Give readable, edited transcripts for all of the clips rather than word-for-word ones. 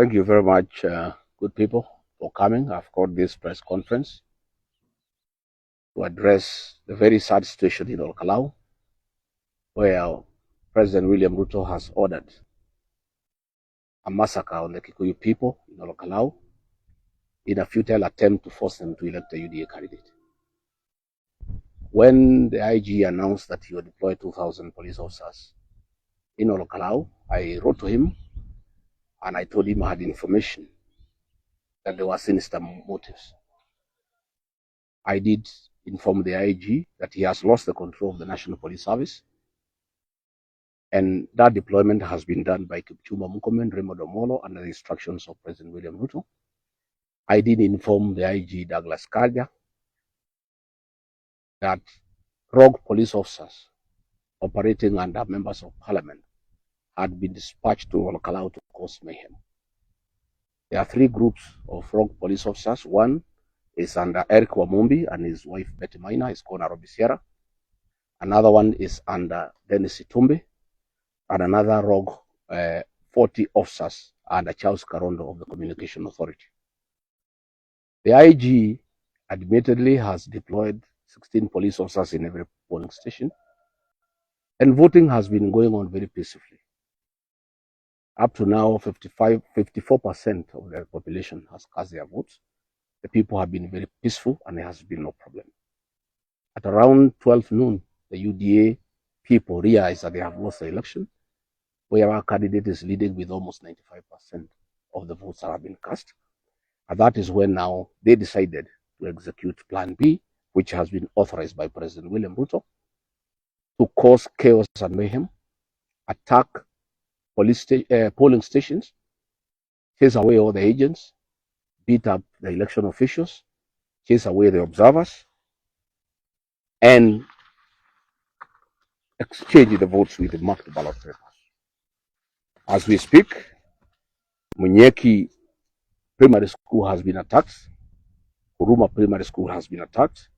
Thank you very much, good people, for coming. I've called this press conference to address the very sad situation in Kalou, where President William Ruto has ordered a massacre on the Kikuyu people in Kalou in a futile attempt to force them to elect a UDA candidate. When the IG announced that he would deploy 2,000 police officers in Kalou, I wrote to him and I told him I had information that there were sinister motives. I did inform the IG that he has lost the control of the National Police Service, and that deployment has been done by Kipchumba Murkomen, Raymond Omolo, under the instructions of President William Ruto. I did inform the IG Douglas Kaja that rogue police officers operating under members of parliament had been dispatched to Olkalau to cause mayhem. There are three groups of rogue police officers. One is under Eric Wamumbi and his wife Betty Maina, is called Nairobi Sierra. Another one is under Dennis Itumbe, and another rogue 40 officers under Charles Karondo of the Communication Authority. The IG admittedly has deployed 16 police officers in every polling station, and voting has been going on very peacefully. Up to now, 54% of the population has cast their votes. The people have been very peaceful and there has been no problem. At around 12 noon, the UDA people realized that they have lost the election, where our candidate is leading with almost 95% of the votes that have been cast. And that is when now they decided to execute Plan B, which has been authorized by President William Ruto, to cause chaos and mayhem, attack polling stations, chase away all the agents, beat up the election officials, chase away the observers, and exchange the votes with the marked ballot papers. As we speak, Munyeki Primary School has been attacked. Huruma Primary School has been attacked.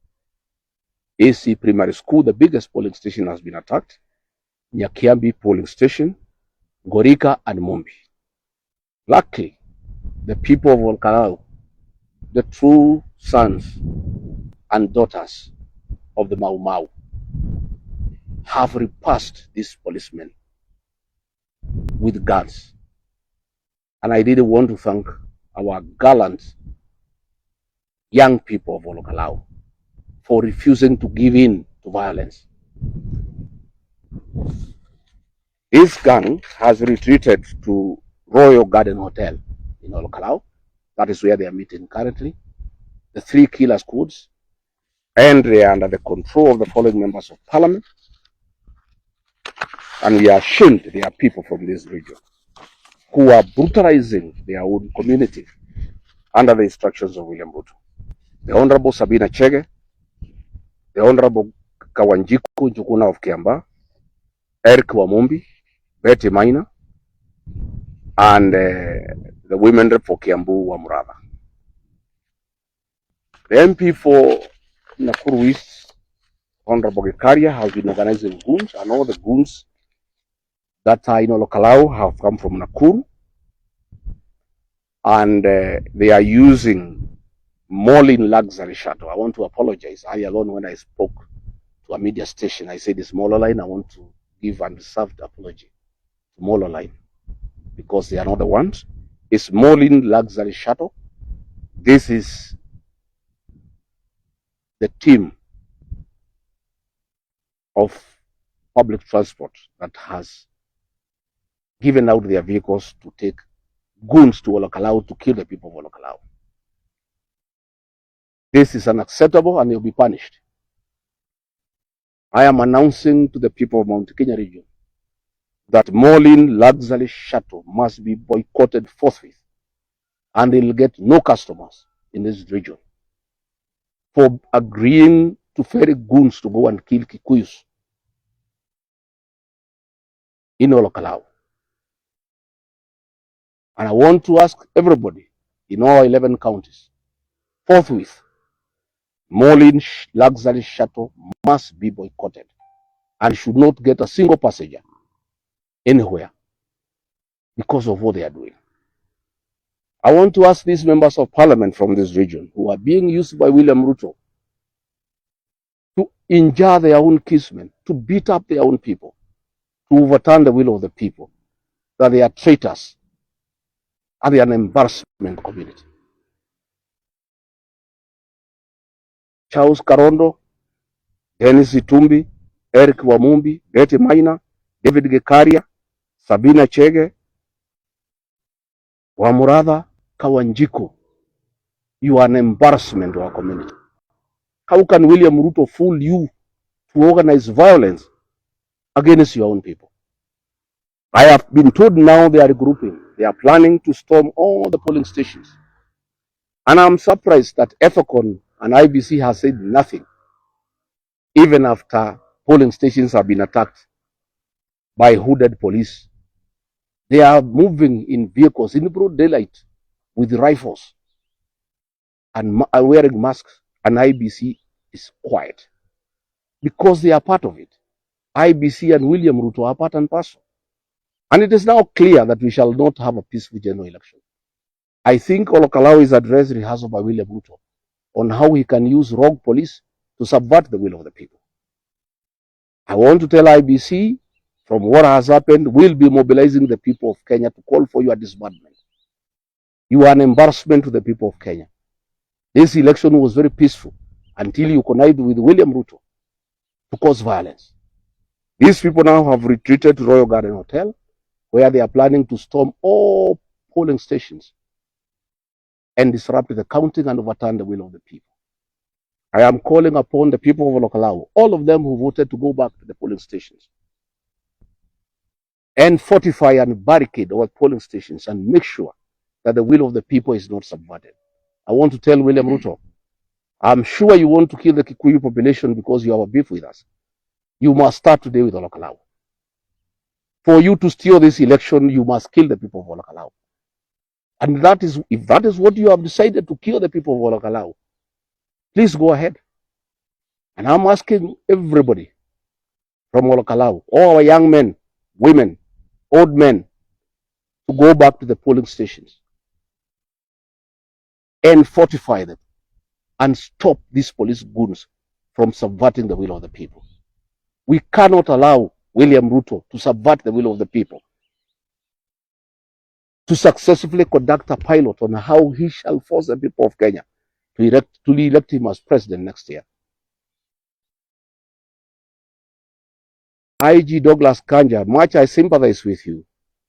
AC Primary School, the biggest polling station, has been attacked. Nyakiambi Polling Station, Gorika, and Mombi. Luckily, the people of Olkalau, the true sons and daughters of the Mau Mau, have repulsed these policemen with guns. And I really want to thank our gallant young people of Olkalau for refusing to give in to violence. This gang has retreated to Royal Garden Hotel in Olkalau. That is where they are meeting currently. The three killer squads, and they are under the control of the following members of parliament. And we are ashamed they are people from this region who are brutalizing their own community under the instructions of William Ruto. The Honorable Sabina Chege, the Honorable Kawanjiku Njukuna of Kiamba, Eric Wamumbi, Betty Maina, and the women rep for Kiambu Wamuraba. The MP for Nakuru East, Honorable Gachagua, has been organizing goons, and all the goons that are in Olkalau have come from Nakuru, and they are using Molin luxury shuttle. I want to apologize. I alone, when I spoke to a media station, I said it's Molo Line. I want to give unreserved apology to Molo Line because they are not the ones. It's Molin luxury shuttle. This is the team of public transport that has given out their vehicles to take goons to Olkalau to kill the people of Olkalau. This is unacceptable and they'll be punished. I am announcing to the people of Mount Kenya region that Molin luxury shuttle must be boycotted forthwith, and they'll get no customers in this region for agreeing to ferry goons to go and kill Kikuyus in Olkalau. And I want to ask everybody in all 11 counties, forthwith, Molin luxury shuttle must be boycotted and should not get a single passenger anywhere because of what they are doing. I want to ask these members of parliament from this region who are being used by William Ruto to injure their own kinsmen, to beat up their own people, to overturn the will of the people, that they are traitors and they are an embarrassment to the community. Charles Karondo, Dennis Itumbi, Eric Wamumbi, Betty Maina, David Gekaria, Sabina Chege, Wamuratha, Kawanjiko. You are an embarrassment to our community. How can William Ruto fool you to organize violence against your own people? I have been told now they are regrouping. They are planning to storm all the polling stations. And I'm surprised that EFOCON and IBC has said nothing, even after polling stations have been attacked by hooded police. They are moving in vehicles in broad daylight with rifles and are wearing masks, and IBC is quiet because they are part of it. IBC and William Ruto are part and parcel. And it is now clear that we shall not have a peaceful general election. I think Kalou is address rehearsal by William Ruto on how he can use rogue police to subvert the will of the people. I want to tell IBC, from what has happened, we'll be mobilizing the people of Kenya to call for your disbandment. You are an embarrassment to the people of Kenya. This election was very peaceful until you connived with William Ruto to cause violence. These people now have retreated to Royal Garden Hotel, where they are planning to storm all polling stations and disrupt the counting and overturn the will of the people. I am calling upon the people of Kalou, all of them who voted, to go back to the polling stations and fortify and barricade our polling stations and make sure that the will of the people is not subverted. I want to tell William Ruto, I'm sure you want to kill the Kikuyu population because you have a beef with us. You must start today with Kalou. For you to steal this election, you must kill the people of Kalou. And that is, if that is what you have decided, to kill the people of Kalou, please go ahead. And I'm asking everybody from Kalou, all our young men, women, old men, to go back to the polling stations and fortify them and stop these police goons from subverting the will of the people. We cannot allow William Ruto to subvert the will of the people, to successfully conduct a pilot on how he shall force the people of Kenya to elect him as president next year. IG Douglas Kanja, much I sympathize with you.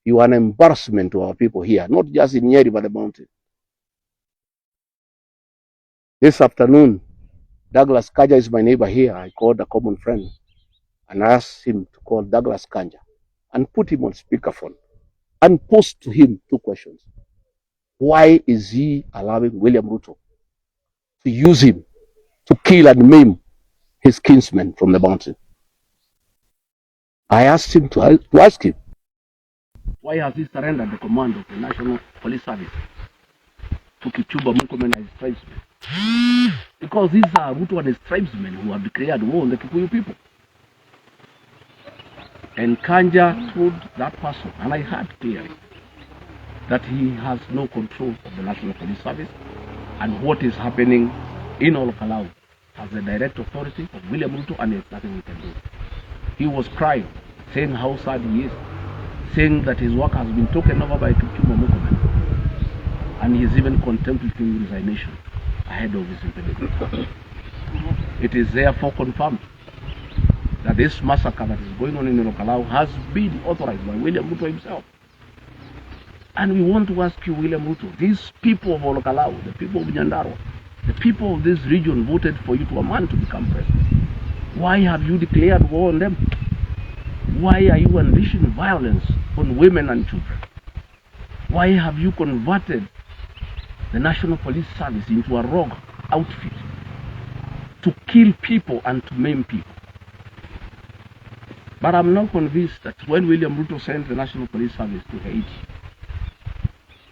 You are an embarrassment to our people here, not just in Nyeri, but the mountain. This afternoon, Douglas Kanja is my neighbor here. I called a common friend and asked him to call Douglas Kanja and put him on speakerphone and pose to him two questions. Why is he allowing William Ruto to use him to kill and maim his kinsmen from the mountain? I asked him to ask him, why has he surrendered the command of the National Police Service to Kipchumba Murkomen and his tribesmen? Because these are Ruto and his tribesmen who have declared war on the Kikuyu people. And Kanja told that person, and I heard clearly, that he has no control of the National Police Service, and what is happening in Kalou has the direct authority of William Ruto, and there's nothing we can do. He was crying, saying how sad he is, saying that his work has been taken over by Kipchumba Murkomen, and he is even contemplating resignation ahead of his impediment. It is therefore confirmed that this massacre that is going on in Kalou has been authorized by William Ruto himself. And we want to ask you, William Ruto, these people of Kalou, the people of Nyandarua, the people of this region voted for you to a man to become president. Why have you declared war on them? Why are you unleashing violence on women and children? Why have you converted the National Police Service into a rogue outfit to kill people and to maim people? But I'm not convinced that when William Ruto sent the National Police Service to Haiti,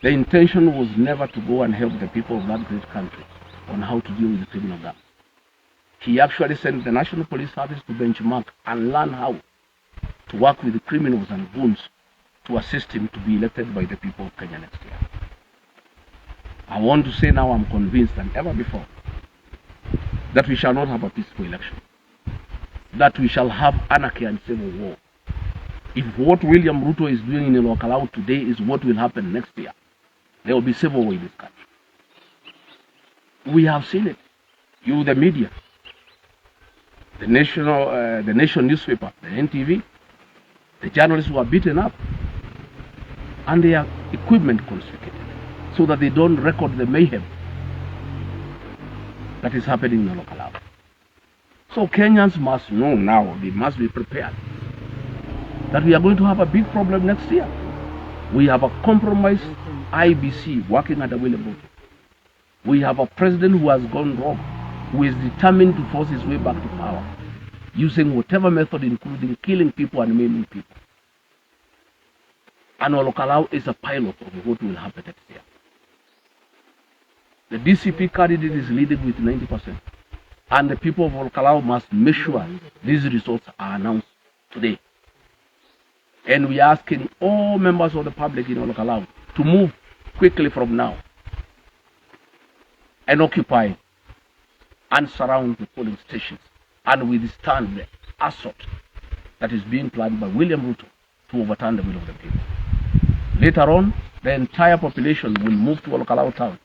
the intention was never to go and help the people of that great country on how to deal with the criminal gangs. He actually sent the National Police Service to benchmark and learn how to work with the criminals and goons to assist him to be elected by the people of Kenya next year. I want to say now I'm convinced than ever before that we shall not have a peaceful election, that we shall have anarchy and civil war. If what William Ruto is doing in Kalou today is what will happen next year, there will be civil war in this country. We have seen it. You, the media, the nation newspaper, the NTV, the journalists who are beaten up, and their equipment confiscated, so that they don't record the mayhem that is happening in Kalou. So Kenyans must know now, they must be prepared, that we are going to have a big problem next year. We have a compromised IBC working under William Ruto. We have a president who has gone wrong, who is determined to force his way back to power, using whatever method, including killing people and maiming people. And Kalou is a pilot of what will happen next year. The DCP candidate is leading with 90%. And the people of Kalou must make sure these results are announced today. And we are asking all members of the public in Kalou to move quickly from now and occupy and surround the polling stations and withstand the assault that is being planned by William Ruto to overturn the will of the people. Later on, the entire population will move to Kalou town.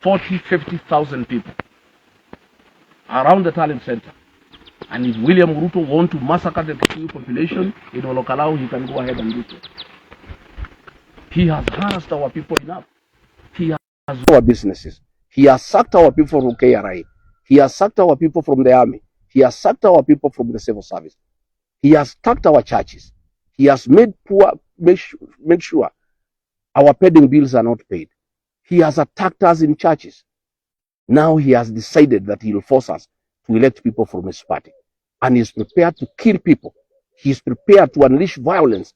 40,000-50,000 people around the talent center. And if William Ruto wants to massacre the Kikuyu population in Kalou, he can go ahead and do so. He has harassed our people enough. He has our businesses. He has sacked our people from KRI. He has sacked our people from the army. He has sacked our people from the civil service. He has sacked our churches. He has made sure our pending bills are not paid. He has attacked us in churches. Now he has decided that he will force us to elect people from his party. And he is prepared to kill people. He is prepared to unleash violence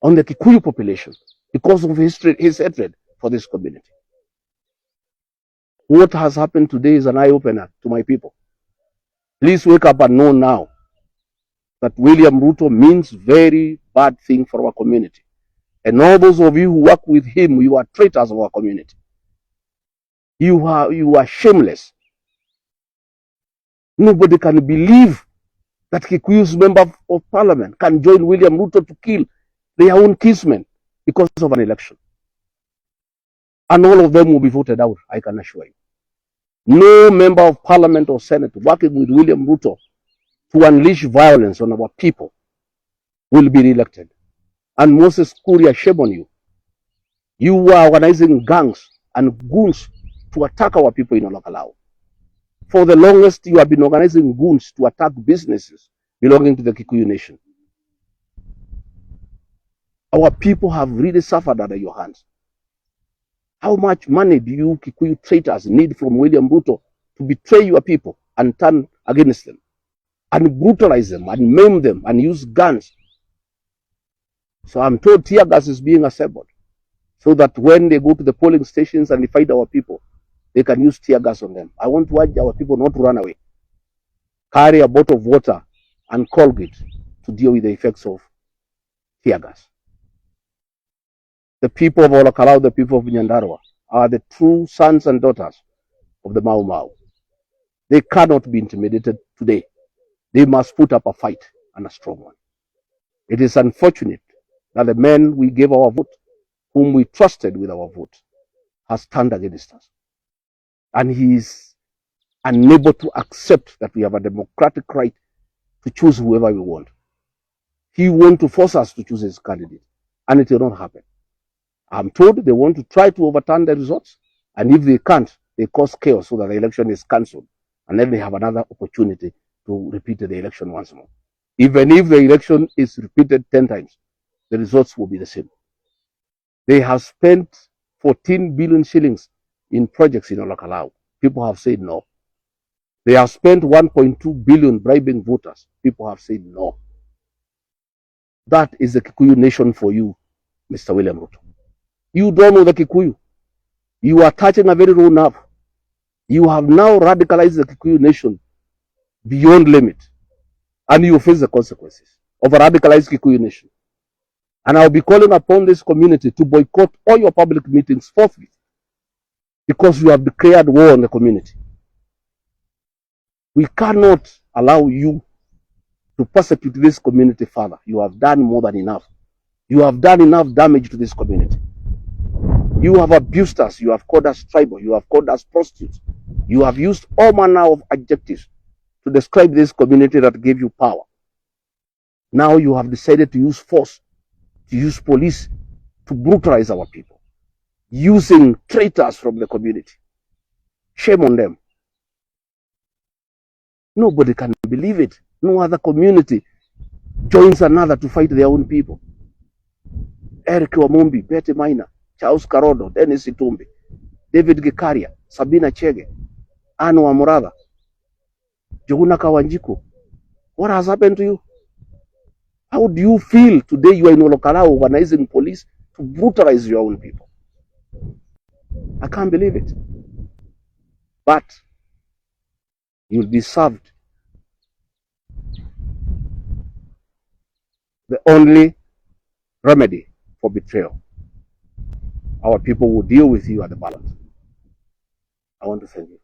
on the Kikuyu population because of his hatred for this community. What has happened today is an eye-opener to my people. Please wake up and know now that William Ruto means very bad thing for our community. And all those of you who work with him, you are traitors of our community. You are shameless. Nobody can believe that Kikuyu's member of parliament can join William Ruto to kill their own kinsmen because of an election. And all of them will be voted out, I can assure you. No member of parliament or senate working with William Ruto to unleash violence on our people will be re-elected. And Moses Kuria, shame on you. You are organizing gangs and goons to attack our people in Kalou. For the longest, you have been organizing goons to attack businesses belonging to the Kikuyu nation. Our people have really suffered under your hands. How much money do you Kikuyu traitors need from William Ruto to betray your people and turn against them and brutalize them and maim them and use guns? So I'm told tear gas is being assembled so that when they go to the polling stations and they fight our people, they can use tear gas on them. I want to urge our people not to run away. Carry a bottle of water and Colgate to deal with the effects of tear gas. The people of Kalou, the people of Nyandarua, are the true sons and daughters of the Mau Mau. They cannot be intimidated today. They must put up a fight, and a strong one. It is unfortunate that the men we gave our vote, whom we trusted with our vote, has turned against us. And he is unable to accept that we have a democratic right to choose whoever we want. He wants to force us to choose his candidate, and it will not happen. I'm told they want to try to overturn the results, and if they can't, they cause chaos so that the election is cancelled, and then they have another opportunity to repeat the election once more. Even if the election is repeated 10 times, the results will be the same. They have spent 14 billion shillings in projects in Kalou. People have said no. They have spent 1.2 billion bribing voters. People have said no. That is the Kikuyu nation for you, Mr. William Ruto. You don't know the Kikuyu. You are touching a very raw nerve. You have now radicalized the Kikuyu nation beyond limit. And you face the consequences of a radicalized Kikuyu nation. And I'll be calling upon this community to boycott all your public meetings forthwith because you have declared war on the community. We cannot allow you to persecute this community further. You have done more than enough. You have done enough damage to this community. You have abused us. You have called us tribal. You have called us prostitutes. You have used all manner of adjectives to describe this community that gave you power. Now you have decided to use force, to use police to brutalize our people, using traitors from the community. Shame on them. Nobody can believe it. No other community joins another to fight their own people. Eric Wamumbi, Betty Maina, Charles Karodo, Dennis Itumbi, David Gikaria, Sabina Chege, Anu Amurada, Joguna Kawanjiku. What has happened to you? How do you feel today you are in Olokala organizing police to brutalize your own people? I can't believe it. But you deserved the only remedy for betrayal. Our people will deal with you at the ballot. I want to thank you.